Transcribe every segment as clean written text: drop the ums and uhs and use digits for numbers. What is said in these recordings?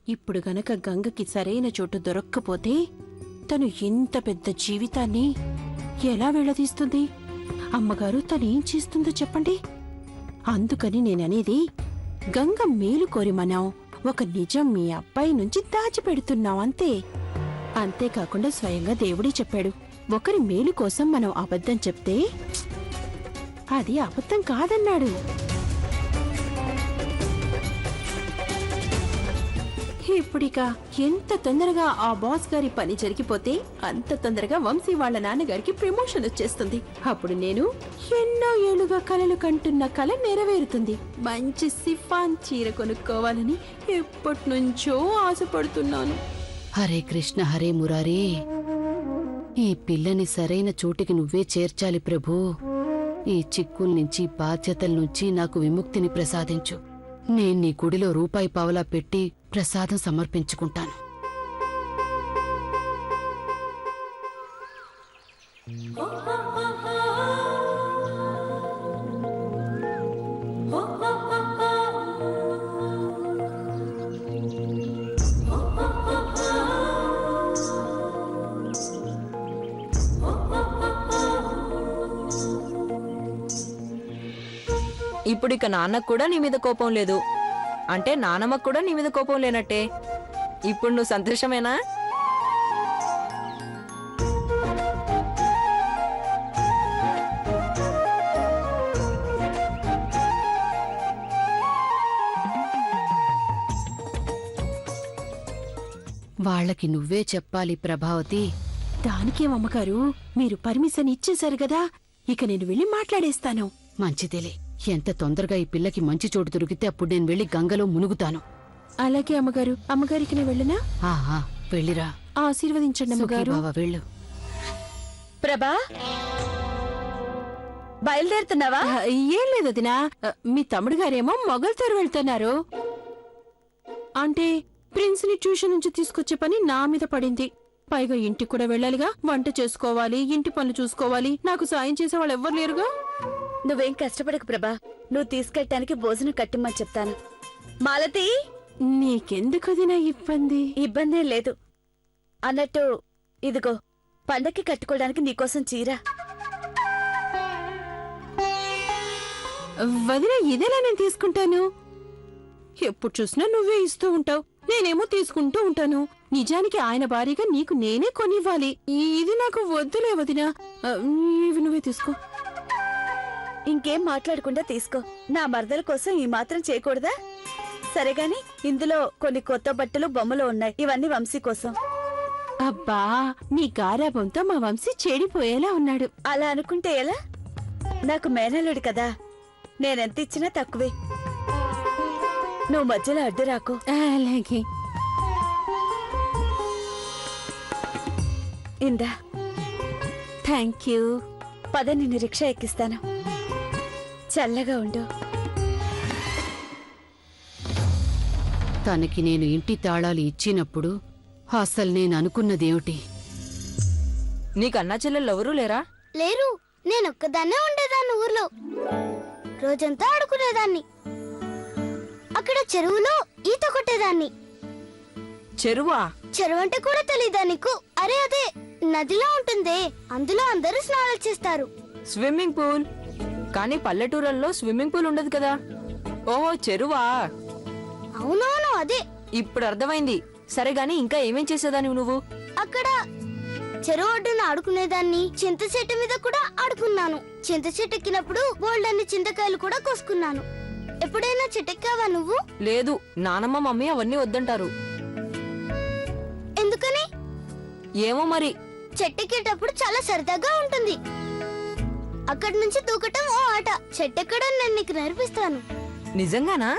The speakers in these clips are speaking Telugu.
ఇప్పుడు గనక గంగకి సరైన చోటు దొరక్కపోతే తను ఇంత పెద్ద జీవితాన్ని ఎలా వెళ్లదీస్తుంది? అమ్మగారు తనేం చేస్తుందో చెప్పండి. అందుకని నేననేది, గంగ మేలు కోరి మనం ఒక నిజం మీ అబ్బాయి నుంచి దాచిపెడుతున్నాం అంతే. అంతేకాకుండా స్వయంగా దేవుడే చెప్పాడు, ఒకరి మేలు కోసం మనం అబద్ధం చెప్తే అది అబద్ధం కాదన్నాడు. ఇప్పుడిక ఎంత తొందరగా ఆ బాస్ గారి పని జరిగిపోతే అంత తొందరగా వంశీ వాళ్ళ నాన్నగారికి ప్రమోషన్ వచ్చేస్తుంది. అప్పుడు నేను ఎన్నో ఏళ్లుగా కలలు కంటున్న కల నెరవేరుతుంది. మంచి సిఫాన్ చీర కొనుక్కోవాలని ఎప్పటినుంచో ఆశపడుతున్నాను. హరే కృష్ణ హరే మురారే, ఈ పిల్లని సరైన చోటికి నువ్వే చేర్చాలి ప్రభూ. ఈ చిక్కుల నుంచి, బాధ్యతల నుంచి నాకు విముక్తిని ప్రసాదించు. నేను నీ గుడిలో రూపాయి పావలా పెట్టి ప్రసాదం సమర్పించుకుంటాను. ఇప్పుడిక నాన్నకు కూడా నీ మీద కోపం లేదు అంటే నానమ్మకు కూడా నీ మీద కోపం లేనట్టే. ఇప్పుడు నువ్వు సంతోషమేనా? వాళ్ళకి నువ్వే చెప్పాలి ప్రభావతి. దానికేమమ్మగారు, మీరు పర్మిషన్ ఇచ్చేశారు కదా, ఇక నేను వెళ్ళి మాట్లాడేస్తాను. మంచిదేలే. ఎంత తొందరగా ఈ పిల్లకి మంచి చోటు దొరికితే అప్పుడు నేను వెళ్ళి గంగలో మునుగుతాను. అలాగే అమ్మగారు. అమ్మగారికి నేను వెళ్ళనా? వెళ్ళిరా. ఆశీర్వదించండి అమ్మగారు. వెళ్ళు. ప్రభా, బయలుదేరుతున్నావా? ఏం లేదు వదినా, మీ తమ్ముడు గారేమో మొగల్తోరు వెళ్తున్నారు. అంటే ప్రిన్స్ ని ట్యూషన్ నుంచి తీసుకొచ్చే పని నా మీద పడింది. పైగా ఇంటికి కూడా వెళ్ళాలిగా, వంట చేసుకోవాలి, ఇంటి పనులు చూసుకోవాలి. నాకు సాయం చేసే వాళ్ళు ఎవ్వరు లేరుగా. నువ్వేం కష్టపడకు ప్రభా, నువ్వు తీసుకెళ్ళటానికి భోజనం కట్టిమ్మని చెప్తాను. మాలతి, నీకెందుకదినా ఇబ్బంది? ఇబ్బందే లేదు. అన్నట్టు ఇదిగో, పండక్కి కట్టుకోవడానికి నీకోసం చీర. వదిన, ఇదేలా నేను తీసుకుంటాను? ఎప్పుడు చూసినా నువ్వే ఇస్తూ ఉంటావు, నేనేమో తీసుకుంటూ ఉంటాను. నిజానికి ఆయన భారీగా నీకు నేనే కొనివ్వాలి. ఇది నాకు వద్దులే వదినా, ఇవి నువ్వే తీసుకో. ఇంకేం మాట్లాడకుండా తీసుకో. నా మరదల కోసం ఈ మాత్రం చేయకూడదా? సరేగాని, ఇందులో కొన్ని కొత్త బట్టలు, బొమ్మలు ఉన్నాయి. ఇవన్నీ వంశీ కోసం. అబ్బా, నీ గారాబంతో మా వంశీ చెడిపోయేలా ఉన్నాడు. అలా అనుకుంటే ఎలా? నాకు మేనల్లుడు కదా, నేనెంత ఇచ్చినా తక్కువే. నువ్వు మధ్యలో అడ్డు రాకు. అలాగే. ఇందా. Thank you. పద, నిన్ను రిక్షా ఎక్కిస్తాను. చల్లగా ఉండు. తనకి నేను ఇంటి తాళాలు ఇచ్చినప్పుడు అసలు నేను అనుకున్నదేమిటి? నీకన్నా చెల్లెళ్ళెవరూ లేరా? లేరు. నేనొక్కదాన్నే ఉండేదాన్ని ఊర్లో. రోజంతా ఆడుకునేదాన్ని. అక్కడ చెరువులో ఈత కొట్టేదాన్ని. చెరువా? చెరువంటే కూడా తెలీదా నీకు? అరే అదే, నదిలో ఉంటుందే, అందులో అందరూ స్నానాలు చేస్తారు. Swimming pool. కానీ పల్లెటూరల్లో స్విమ్మింగ్ పూల్ ఉండదు కదా. ఓహో, చెరువా? అవునవును, అదే. ఇప్పుడు అర్థమైంది. సరే గాని, ఇంకా ఏమేం చేసేదాన్ని నువ్వు? అక్కడ చెరువు ఒడ్డున ఆడుకునేదాన్ని. చింత చెట్టు మీద కూడా ఆడుకున్నాను. చింత చెట్టు ఎక్కినప్పుడు బోల్డన్ని చింతకాయలు కూడా కోసుకున్నాను. ఎప్పుడైనా చెట్టెక్కావా నువ్వు? లేదు, నానమ్మ మమ్మీ అవన్నీ వద్దంటారు. ఎందుకని? ఏమో మరి. చెట్టెక్కేటప్పుడు చాలా సరదాగా ఉంటుంది. అక్కడి నుంచి దూకటం ఓ ఆట. చెట్టెక్కడం నేను నీకు నేర్పిస్తాను. నిజంగానా?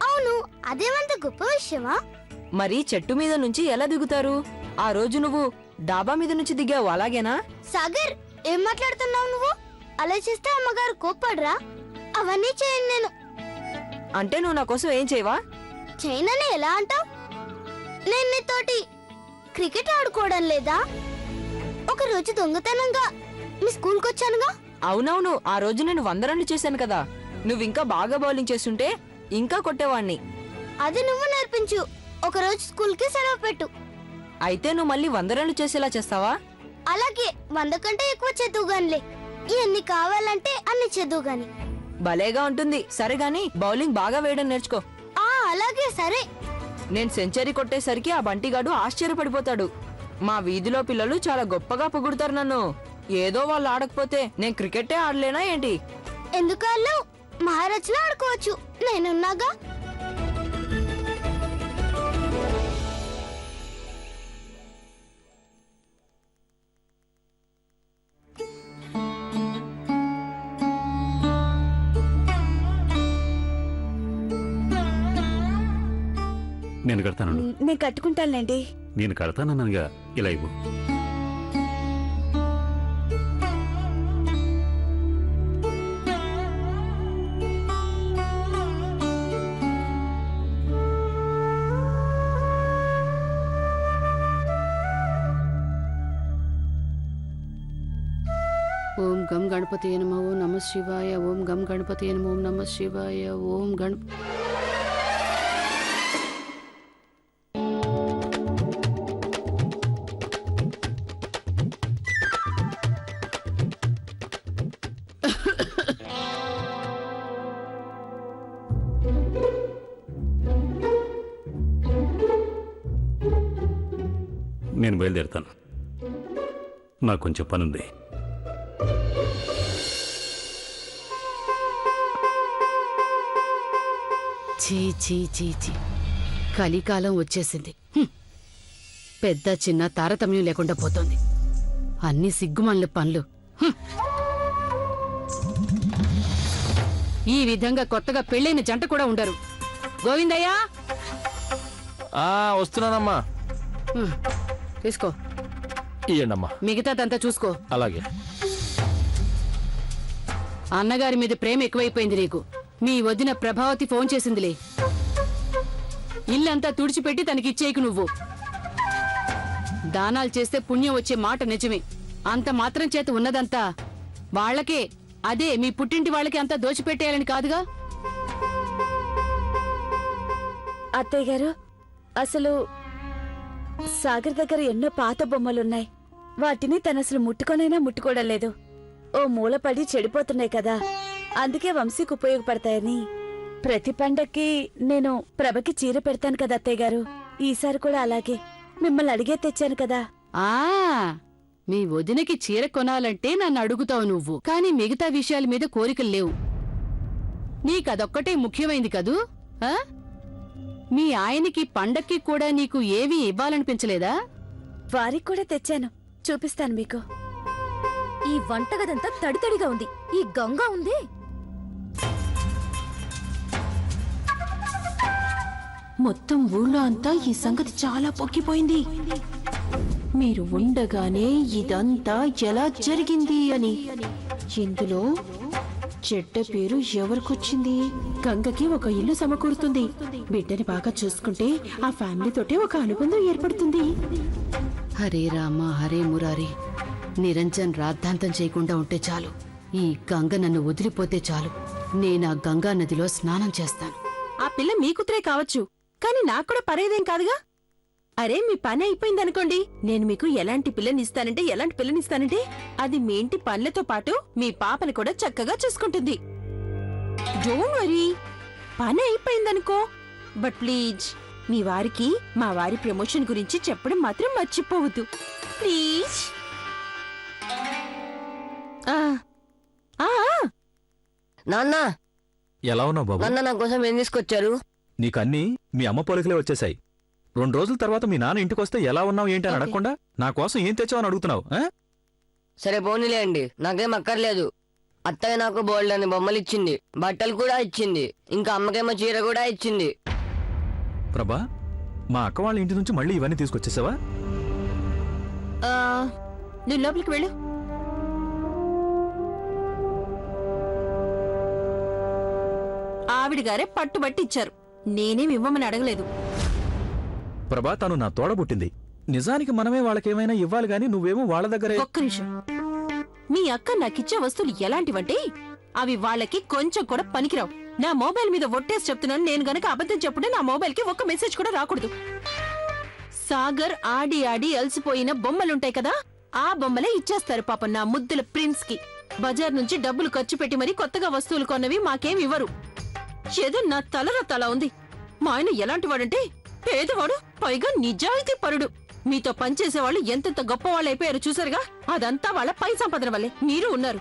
అవును, అదేమంత గొప్ప విషయమా? మరి చెట్టు మీద నుంచి ఎలా దిగుతారు? ఆ రోజు నువ్వు డాబా మీద నుంచి దిగావు, అలాగేనా? సాగర్, ఏం మాట్లాడుతున్నావు నువ్వు? అలా చేస్తే అమ్మగారు కోప్పడరా? అవన్నీ చేయను నేను. అంటే నువ్వు నా కోసం ఏం చేయవా? చేయనని ఎలా అంటావు? నేను నీతోటి క్రికెట్ ఆడుకోవడం లేదా? ఒక రోజు దొంగతనంగా మీ స్కూల్కి వచ్చానుగా. అవునవును, ఆ రోజు నేను 100 రన్లు చేశాను కదా. నువ్వింకా బాగా బౌలింగ్ చేస్తుంటే ఇంకా కొట్టేవాణ్ణి. అది నువ్వు నేర్పించు. ఒకరోజు స్కూల్ కి సెలవు పెట్టు. అయితే నువ్వు మళ్ళీ 100 రన్లు చేసేలా చేస్తావా? అలాగే 100 కంటే ఎక్కువ చదువుగానిలే. ఎన్ని కావాలంటే అన్ని చదువుగాని. భలేగా ఉంటుంది. సరే గాని బౌలింగ్ బాగా వేయడం నేర్చుకో. అలాగే సరే. నేను సెంచరీ కొట్టేసరికి ఆ బంటిగాడు ఆశ్చర్యపడిపోతాడు. మా వీధిలో పిల్లలు చాలా గొప్పగా పొగుడుతారు నన్ను. ఏదో వాళ్ళు ఆడకపోతే నేను క్రికెటే ఆడలేనా ఏంటి? ఎందుకు మహారాజులో ఆడుకోవచ్చు, నేనున్నాగా. నేను కడతాను. నేను కట్టుకుంటానులేండి. నేను కడతానన్నగా ఇలా ఇవ్వు. ఓం గం గణపతి నమః. ఓం నమః శివాయ. ఓం గం గణపతి నమః. ఓం నమః శివాయ. ఓం నేను బయలుదేరుతాను. నాకు కొంచెం పనుంది. చీ చీ చీ చీ, కలికాలం వచ్చేసింది. పెద్ద చిన్న తారతమ్యం లేకుండా పోతోంది. అన్ని సిగ్గుమల్ల పనులు. ఈ విధంగా కొత్తగా పెళ్ళైన జంట కూడా ఉండరు. గోవిందయ్యా, వస్తున్నానమ్మా. తీసుకో. ఇయ్యండమ్మా. మిగతాదంతా చూసుకో. అలాగే. అన్నగారి మీద ప్రేమ ఎక్కువైపోయింది నీకు. మీ వదిన ప్రభావతి ఫోన్ చేసిందిలే. ఇల్లంతా తుడిచిపెట్టి తనకిచ్చేయకు నువ్వు. దానాలు చేస్తే పుణ్యం వచ్చే మాట నిజమే. అంత మాత్రం చేత ఉన్నదంతా వాళ్లకే, అదే మీ పుట్టింటి వాళ్ళకి అంతా దోచిపెట్టేయాలని కాదుగా. అత్తయ్య గారు, అసలు సాగర్ దగ్గర ఎన్నో పాత బొమ్మలున్నాయి. వాటిని తను అసలు ముట్టుకొనైనా ముట్టుకోవడం లేదు. ఓ మూలపడి చెడిపోతున్నాయి కదా, అందుకే వంశీకి ఉపయోగపడతాయని. ప్రతి పండక్కి నేను ప్రభకి చీర పెడతాను కదా అత్తయ్య గారు. ఈసారి కూడా అలాగే మిమ్మల్ని అడిగే తెచ్చాను కదా. మీ వదినకి చీర కొనాలంటే నన్ను అడుగుతావు నువ్వు, కానీ మిగతా విషయాల మీద కోరికలు లేవు. నీకదొక్కటే ముఖ్యమైంది కదూ. మీ ఆయనకి పండక్కి కూడా నీకు ఏవీ ఇవ్వాలనిపించలేదా? వారికి కూడా తెచ్చాను, చూపిస్తాను మీకు. ఈ వంటగదంతా తడితడిగా ఉంది. ఈ గంగా ఉంది. మొత్తం ఊళ్ళో అంతా ఈ సంగతి చాలా పొక్కిపోయింది. మీరు ఉండగానే ఇదంతా ఎలా జరిగింది అని. ఇందులో చెడ్డ పేరు ఎవరికొచ్చింది? గంగకి ఒక ఇల్లు సమకూరుతుంది. బిడ్డని బాగా చూసుకుంటే ఆ ఫ్యామిలీతోటే ఒక అనుబంధం ఏర్పడుతుంది. హరే రామ హరే మురారి. నిరంజన్ రాద్ధాంతం చేయకుండా ఉంటే చాలు. ఈ గంగ నన్ను వదిలిపోతే చాలు. నేనా గంగా నదిలో స్నానం చేస్తాను. ఆ పిల్ల మీ కూతురే కావచ్చు, కానీ నాకు కూడా పరేదేం కాదుగా. అరే, మీ పని అయిపోయిందనుకోండి, నేను మీకు ఎలాంటి పిల్లనిస్తానంటే అది మీ ఇంటి పనులతో పాటు మీ పాపని కూడా చక్కగా చూసుకుంటుంది. డోంట్ వరీ, పని అయిపోయిందనుకో. బట్ ప్లీజ్, మీ వారికి మా వారి ప్రమోషన్ గురించి చెప్పడం మాత్రం మర్చిపోవద్దు ప్లీజ్. నాన్న, ఎలా ఉన్నావు బాబు? నాన్న నా కోసం ఏం తీసుకొచ్చారు? నీకన్నీ మీ అమ్మ పోలికలే వచ్చేసాయి. 2 రోజుల తర్వాత మీ నాన్న ఇంటికొస్తే ఎలా ఉన్నావు ఏంటి అని అడగకుండా నా కోసం ఏం తెచ్చావని అడుగుతున్నావు. సరే పోనీలే అండి, నాకేం అక్కర్లేదు. అత్తయ్య నాకు బోల్డ్ అని బొమ్మలు ఇచ్చింది, బట్టలు కూడా ఇచ్చింది, ఇంకా అమ్మకేమో చీర కూడా ఇచ్చింది. ప్రభా, మా అక్క వాళ్ళ ఇంటి నుంచి మళ్ళీ ఇవన్నీ తీసుకొచ్చేసావా? నువ్వు లోపలికి వెళ్ళు. ఆవిడగారే పట్టుబట్టి ఇచ్చారు, నేనేం ఇవ్వమని అడగలేదు. ప్రభా, తను నా తోడబుట్టింది. నిజానికి మనమే వాళ్ళకేమైనా ఇవ్వాలి గాని నువ్వేమో వాళ్ళ దగ్గరే. ఒక్క నిమిషం. మీ అక్క నాకిచ్చే వస్తువులు ఎలాంటివంటే అవి వాళ్ళకి కొంచెం కూడా పనికిరావు. నా మొబైల్ మీద ఒట్టేసి చెప్తున్నాను, నేను గనక అబద్ధం చెప్పుంటే నా మొబైల్ కి ఒక్క మెసేజ్ కూడా రాకూడదు. సాగర్ ఆడి ఆడి అలసిపోయిన బొమ్మలుంటాయి కదా, ఆ బొమ్మలే ఇచ్చేస్తారు పాపం నా ముద్దుల ప్రిన్స్ కి. బజార్ నుంచి డబ్బులు ఖర్చు పెట్టి మరీ కొత్తగా వస్తువులు కొన్నవి మాకేం ఇవ్వరు. ఏదో నా తలలో తల ఉంది. మా ఆయన ఎలాంటి వాడంటే పేదవాడు, పైగా నిజాయితీ పరుడు. మీతో పనిచేసేవాళ్ళు ఎంతెంత గొప్పవాళ్ళు అయిపోయారు చూసారుగా, అదంతా వాళ్ళ పై సంపాదన వల్లే. మీరు ఉన్నారు,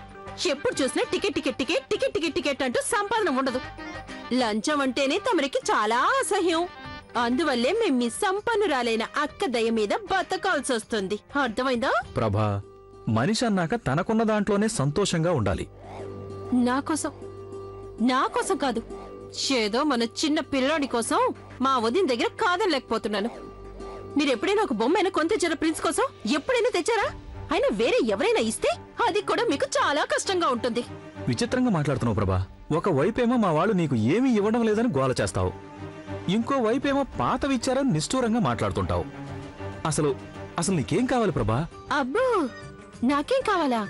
ఎప్పుడు చూసినా ticket ticket ticket ticket ticket ticket అంటూ సంపాదన ఉండదు. లంచం అంటేనే తమరికి చాలా అసహ్యం. అందువల్లే మేం మీ సంపన్నురాలైన అక్క దయ మీద బతకాల్సి వస్తుంది. అర్థమైందా? ప్రభా, మనిషి అన్నాక తనకున్న దాంట్లోనే సంతోషంగా ఉండాలి. నా కోసం కాదు, ఏదో మన చిన్న పిల్లాడి కోసం మా వదిన దగ్గర కాదనలేకపోతున్నాను. మీరెప్పుడైనా ఒక బొమ్మైనా కొంత తెచ్చారా ప్రిన్స్ కోసం? ఎప్పుడైనా తెచ్చారా? అయినా వేరే ఎవరైనా ఇస్తే అది కూడా మీకు చాలా కష్టంగా ఉంటుంది. విచిత్రంగా మాట్లాడుతున్నావు ప్రభా. ఒక వైపేమో మా వాళ్ళు నీకు ఏమీ ఇవ్వడం లేదని గోల చేస్తావు, ఇంకో వైపేమో పాతవిచ్చారని నిష్ఠూరంగా మాట్లాడుతుంటావు. అసలు అసలు నీకేం కావాలి ప్రభా? అబ్బో, నాకేం కావాలా?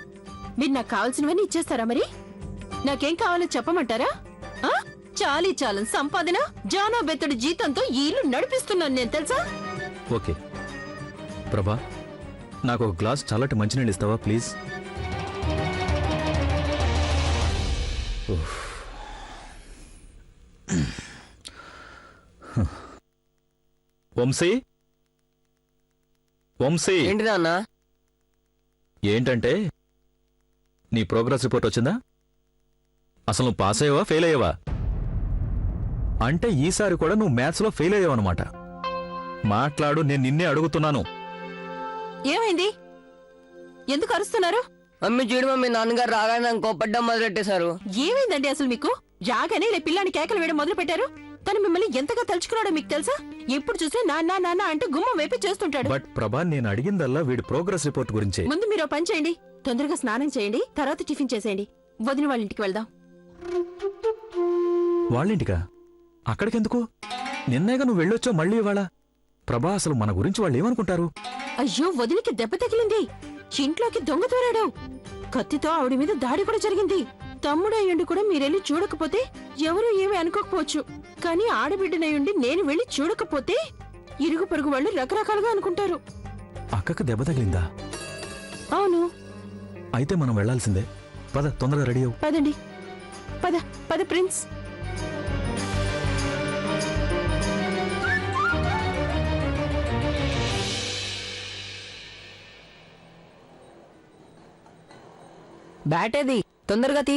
మీరు నాకు కావాల్సినవన్నీ ఇచ్చేస్తారా? మరి నాకేం కావాలో చెప్పమంటారా? చాలీ చాలని సంపాదన, జానా బెత్తడి జీతంతో ఈ ఇల్లు నడిపిస్తున్నాను నేను, తెలుసా? ఓకే ప్రభా, నాకు ఒక గ్లాస్ చల్లటి మంచినీళ్ళు ఇస్తావా ప్లీజ్? వంశీ, వంశీ. ఏంటి నాన్న? ఏంటంటే నీ ప్రోగ్రెస్ రిపోర్ట్ వచ్చిందా? అసలు నువ్వు పాస్ అయ్యావా ఫెయిల్ అయ్యావా? అంటే ఈసారి కూడా నువ్వు మ్యాథ్స్ లో ఫెయిల్ అయ్యావన్నమాట. మాట్లాడు, నేను నిన్నే అడుగుతున్నాను. ఏమైంది? ఎందుకు అరుస్తున్నారు? మమ్మీ చూడు మమ్మీ, నాన్నగారు రాగానే నాకు కోపడ్డం మొదలెట్టేశారు. ఏమైందండి అసలు మీకు? రాగానే ఇలా పిల్లాన్ని కేకలు వేయడం మొదలు పెట్టారు. తను మిమ్మల్ని ఎంతగా తలుచుకున్నాడో మీకు తెలుసా? ఎప్పుడు చూసినా నాన్న నాన్న అంటూ గుమ్మం వైపు చేస్తుంటాడు. బట్ ప్రభా, నేను అడిగిందల్లా వీడి ప్రోగ్రెస్ రిపోర్ట్ గురించే. ముందు మీరు పని చేయండి, తొందరగా స్నానం చేయండి, తర్వాత టిఫిన్ చేసేయండి. వదిన వాళ్ళ ఇంటికి వెళ్దాం. వాళ్ళింటికా? అక్కడికెందుకు? నిన్నేగా నువ్వు వెళ్ళొచ్చో మళ్ళీ ఇవాళ. ప్రభా, అసలు మన గురించి వాళ్ళు ఏమనుకుంటారు? అయ్యో, వదిలికి దెబ్బ తగిలింది. ఇంట్లోకి దొంగ తోరాడు. కత్తితో ఆవిడ మీద దాడి కూడా జరిగింది. తమ్ముడయ్యుండి కూడా మీరెళ్ళి చూడకపోతే ఎవరూ ఏమీ అనుకోకపోవచ్చు, కానీ ఆడబిడ్డనయ్యుండి నేను వెళ్ళి చూడకపోతే ఇరుగు పొరుగు వాళ్ళు రకరకాలుగా అనుకుంటారు. అక్కకు దెబ్బ తగిలిందా? అవును. అయితే మనం వెళ్లాల్సిందే. పద, తొందరగా రెడీ అవ్వు. పదండి, పద పద ప్రిన్స్. బ్యాట్ ఏది? తొందరగా తీ.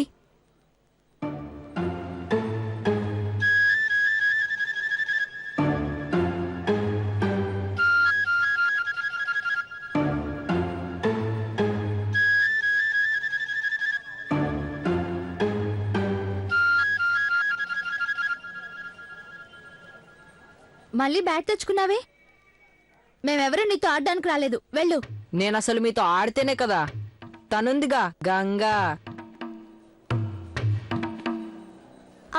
మళ్ళీ బ్యాట్ తెచ్చుకున్నావే? మేమెవరూ నీతో ఆడడానికి రాలేదు, వెళ్ళు. నేనసలు మీతో ఆడితేనే కదా. తనుందిగా గంగా.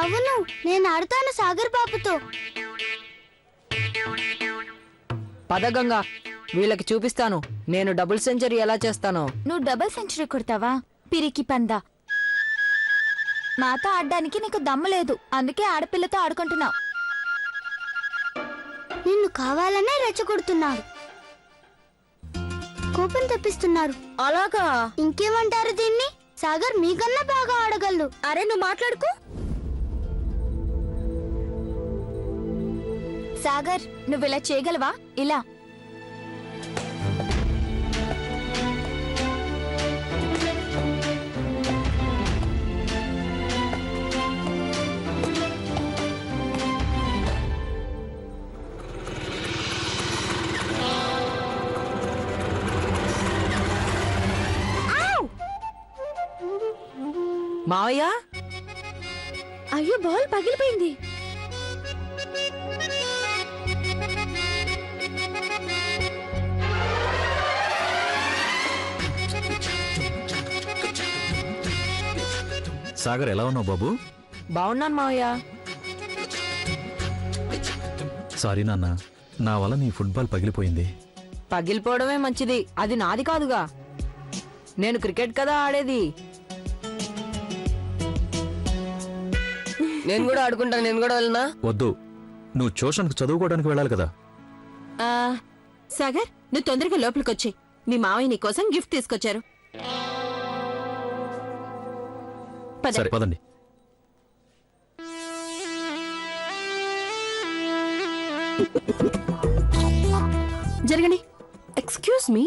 అవును, నేను ఆడతాను సాగర్ బాబుతో. పద గంగా, వీళ్ళకి చూపిస్తాను నేను డబుల్ సెంచరీ ఎలా చేస్తానో. నువ్వు డబుల్ సెంచరీ కొడతావా? పిరికి పందా. మాతో ఆడడానికి నీకు దమ్ము లేదు, అందుకే ఆడపిల్లతో ఆడుకుంటున్నావు. నిన్ను కావాలనే రెచ్చగొడుతున్నారు, కోపం తెప్పిస్తున్నారు. అలాగా? ఇంకేమంటారు దీన్ని? సాగర్ మీకన్నా బాగా ఆడగలడు. అరే, నువ్వు మాట్లాడుకో. సాగర్, నువ్వు ఇలా చేయగలవా? ఇలా మావయ్య. అయ్యో, బాల్ పగిలిపోయింది. సాగర్, ఎలా ఉన్నావు బాబు? బాగున్నాను మావయ్య. సారీ నాన్న, నా వల్ల నీ ఫుట్బాల్ పగిలిపోయింది. పగిలిపోవడమే మంచిది, అది నాది కాదుగా. నేను క్రికెట్ కదా ఆడేది. నేను కూడా ఆడుకుంటాను. నేను కూడా వెళ్ళనా? వద్దు, నువ్వు ట్యూషన్కి చదువుకోవడానికి వెళ్ళాలి కదా. సాగర్, నువ్వు తొందరగా లోపలికొచ్చి, మీ మావయ్య నీ కోసం గిఫ్ట్ తీసుకొచ్చారు. పద. సరే పదండి. జరగండి. Excuse me.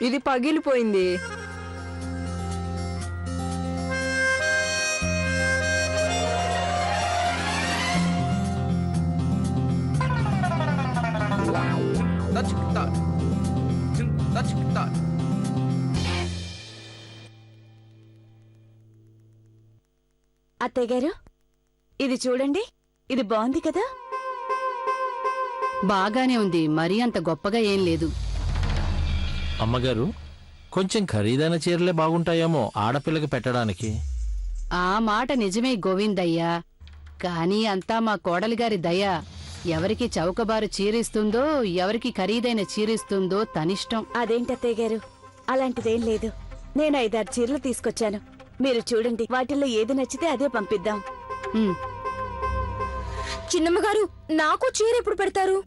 ఇది పగిలిపోయింది. అత్తయ్య గారు, ఇది చూడండి. ఇది బాగుంది కదా? బాగానే ఉంది, మరీ అంత గొప్పగా ఏం లేదు. అమ్మగారు, కొంచెం ఖరీదైన చీరలే బాగుంటాయేమో ఆడపిల్లకి పెట్టడానికి. ఆ మాట నిజమే గోవిందయ్యా, కానీ అంతా మా కోడలిగారి దయ. ఎవరికి చౌకబారు చీరిస్తుందో, ఎవరికి ఖరీదైన చీరిస్తుందో తనిష్టం. అదేంటి అత్తయ్య గారు, అలాంటిదేం లేదు. నేను 5-6 చీరలు తీసుకొచ్చాను. మీరు చూడండి, వాటిల్లో ఏది నచ్చితే అదే పంపిద్దాం. ఉమ్, చిన్నమ్మగారు, నాకు చీర ఎప్పుడు పెడతారు?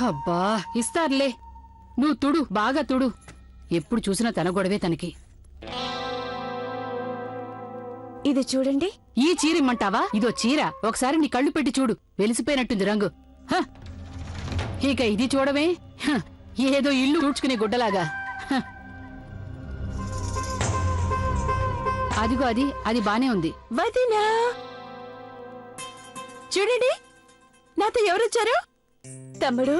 అబ్బా ఇస్తారులే. నువ్వు తుడు, బాగా తుడు. ఎప్పుడు చూసినా తన గొడవే తనకి. ఇది చూడండి. ఈ చీర ఇమ్మంటావా? ఇదో చీర, ఒకసారి నీ కళ్ళు పెట్టి చూడు, వెలిసిపోయినట్టుంది రంగు. హ! ఇక ఇది చూడవే, హ! ఏదో ఇల్లు ఊడ్చుకునే గుడ్డలాగా. హ! అదిగో అది బానే ఉంది. వదినా, చూడండి, నాతో ఎవరొచ్చారు? తమ్ముడు,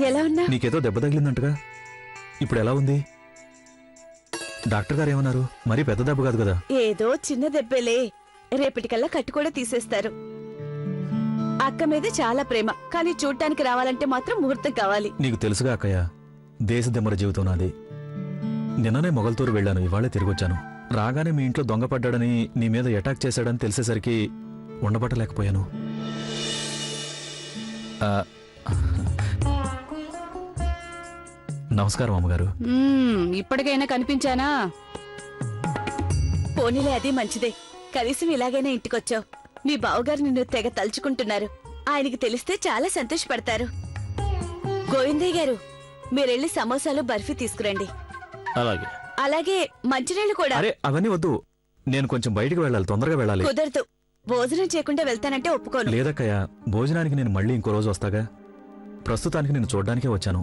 ఎలా ఉన్నా? నీకేదో దెబ్బ తగిలిందంటగా, ఇప్పుడు ఎలా ఉంది? డాక్టర్ గారు ఏమన్నారు? మరీ పెద్ద దెబ్బ కాదు కదా? ఏదో చిన్న దెబ్బేలే, రేపటికల్లా కట్టు కూడా తీసేస్తారు. అక్క మీద చాలా ప్రేమ, కానీ చూడ్డానికి రావాలంటే మాత్రం ముహూర్తం కావాలి. నీకు తెలుసుగా అక్కయ్య, దేశదెమ్మర జీవితం నాది. నిన్ననే మొగల్తూరు వెళ్ళాను, ఇవాళే తిరిగొచ్చాను. రాగానే మీ ఇంట్లో దొంగపడ్డాడని, నీ మీద అటాక్ చేశాడని తెలిసేసరికి ఉండబట్టలేకపోయాను. నమస్కారం అమ్మగారు. ఇప్పటికైనా కనిపించానా? పోనీలే, అది మంచిదే. కనీసం ఇలాగైనా ఇంటికొచ్చావు. మీ బావగారు నిన్ను తెగ తలుచుకుంటున్నారు. ఆయనకి తెలిస్తే చాలా సంతోషపడతారు. గోవిందయ్య గారు, మీరెళ్ళి సమోసాలు బర్ఫీ తీసుకురండి. అలాగే. అలాగే మంచినీళ్ళు కూడా. అరే అవన్నీ వద్దు, నేను కొంచెం బయటికి వెళ్ళాలి, తొందరగా వెళ్ళాలి. కుదరదు. భోజనం చేయకుండా వెళ్తానంటే ఒప్పుకోను. లేదక్కయ్య, భోజనానికి నేను మళ్ళీ ఇంకో రోజు వస్తాగా. ప్రస్తుతానికి నేను చూడ్డానికే వచ్చాను.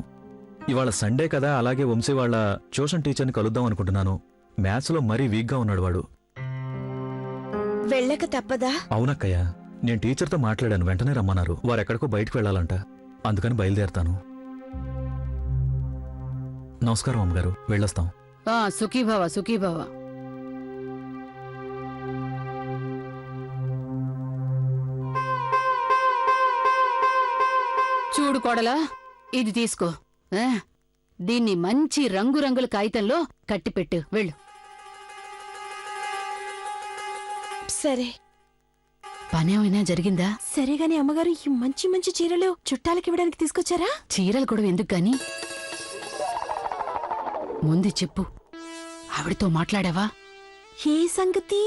ఇవాళ సండే కదా, అలాగే వంశీ వాళ్ళ ట్యూషన్ టీచర్ని కలుద్దాం అనుకుంటున్నాను. మ్యాథ్స్ లో మరీ వీక్గా ఉన్నాడు వాడు. వెళ్ళక తప్పదా? అవునక్కయ్య, నేను టీచర్తో మాట్లాడాను, వెంటనే రమ్మన్నారు. వారెక్కడికో బయటకు వెళ్ళాలంట, అందుకని బయలుదేరతాను. నమస్కారం అమ్మగారు, వెళ్ళొస్తాం. సుఖీభవ సుఖీభవ. చూడు కోడలా, ఇది తీసుకో. దీన్ని మంచి రంగురంగుల కాగితంలో కట్టిపెట్టు, వెళ్ళు. సరే. పనేమైనా జరిగిందా? సరేగాని అమ్మగారు, ఈ మంచి మంచి చీరలు చుట్టాలకి ఇవ్వడానికి తీసుకొచ్చారా? చీరలు కూడా ఎందుకు గాని? ముందు చెప్పు, ఆవిడతో మాట్లాడావా? ఏ సంగతి?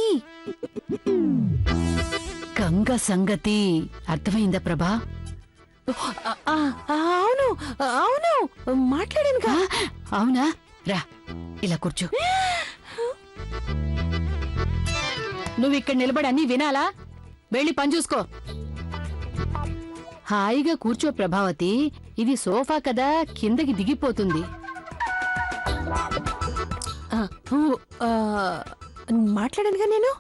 గంగ సంగతి అర్థమైందా ప్రభా? అవును అవును, మాట్లాడానుగా. అవునా? రా, ఇలా కూర్చో. నువ్వు ఇక్కడ నిలబడి అన్నీ వినాలా? వెళ్ళి పని చూసుకో. హాయిగా కూర్చో ప్రభావతి, ఇది సోఫా కదా, కిందకి దిగిపోతుంది. మాట్లాడానుగా నేను.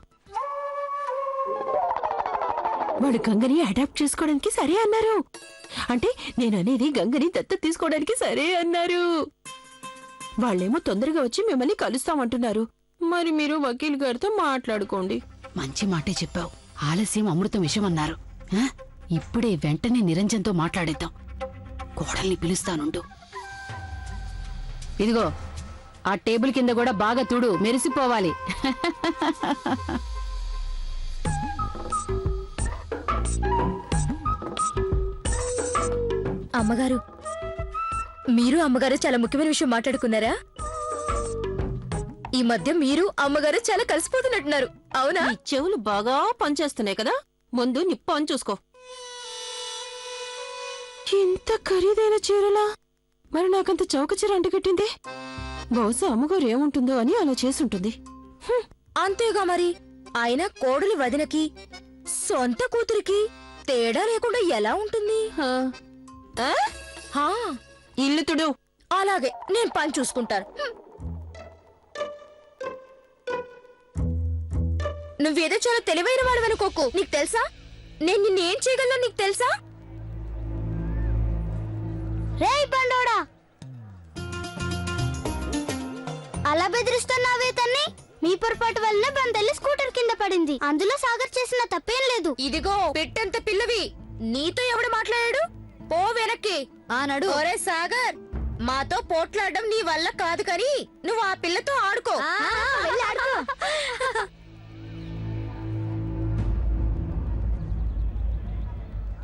వాడు గంగని అడాప్ట్ చేసుకోవడానికి సరే అన్నారు. అంటే నేను అనేది గంగని దత్తత తీసుకోవడానికి సరే అన్నారు. వాళ్ళేమో తొందరగా వచ్చి మిమ్మల్ని కలుస్తామంటున్నారు. మరి మీరు వకీల్ గారితో మాట్లాడుకోండి. మంచి మాటే చెప్పావు. ఆలస్యం అమృతం విషయం అన్నారు. ఇప్పుడే వెంటనే నిరంజన్తో మాట్లాడేద్దాం. కోడల్ని పిలుస్తానుండు. ఇదిగో, ఆ టేబుల్ కింద కూడా బాగా తుడు, మెరిసిపోవాలి. అమ్మగారు, మీరు అమ్మగారు చాలా ముఖ్యమైన విషయం మాట్లాడుకున్నారా? ఈ మధ్య మీరు అమ్మగారు చాలా కలిసిపోతున్నట్టున్నారు, అవునా? ఈ చెవులు బాగా పనిచేస్తున్నాయి కదా, ముందు నిప్పు అని చూసుకో. ఇంత ఖరీదైన చీరలా? మరి నాకంత చౌక చీర అంటగట్టింది. బహుశా అమ్మగారు ఏముంటుందో అని అలా చేసుంటుంది. అంతేగా మరి. ఆయన కోడలి వదినకి సొంత కూతురికి తేడా లేకుండా ఎలా ఉంటుంది? హా, ఇల్లు తుడు. అలాగే, నేను పని చూసుకుంటాను. నువ్వేదో చాలా తెలివైన వాడవనుకోకు. నీకు తెలుసా నేను నిన్నేం చేయగలను? నీకు తెలుసా? రేయ్ బండోడా, అలా బెదిరిస్తున్నావే తన్ని? మీ పొరపాటు వల్లనే బందెల్లి స్కూటర్ కింద పడింది. అందులో సాగర్ చేసిన తప్పేం లేదు. ఇదిగో పెట్టంత పిల్లవి, నీతో ఎవడు మాట్లాడాడు? పో వెనక్కి. ఆనాడు ఒరే సాగర్, మాతో పోట్లాడడం నీ వల్ల కాదు, కానీ నువ్వు ఆ పిల్లతో ఆడుకో.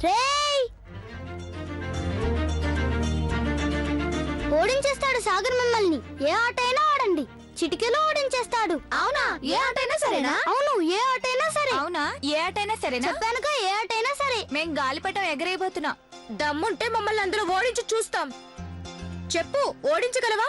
రేయ్, ఓడించేస్తాడు సాగర్ మిమ్మల్ని. ఏ ఆట అయినా ఆడండి, చిటికెలో ఓడించేస్తాడు. అవునా? ఏ ఆటైనా సరేనా? అవును, ఏ ఆట అయినా సరే. అవునా? ఏ ఆటైనా సరేనా? చెప్పానుగా, ఏ ఆట అయినా సరే. మేం గాలిపటం ఎగరైపోతున్నాం. దమ్ముంటే మమ్మల్ని అందరూ ఓడించి చూస్తాం. చెప్పు, ఓడించగలవా?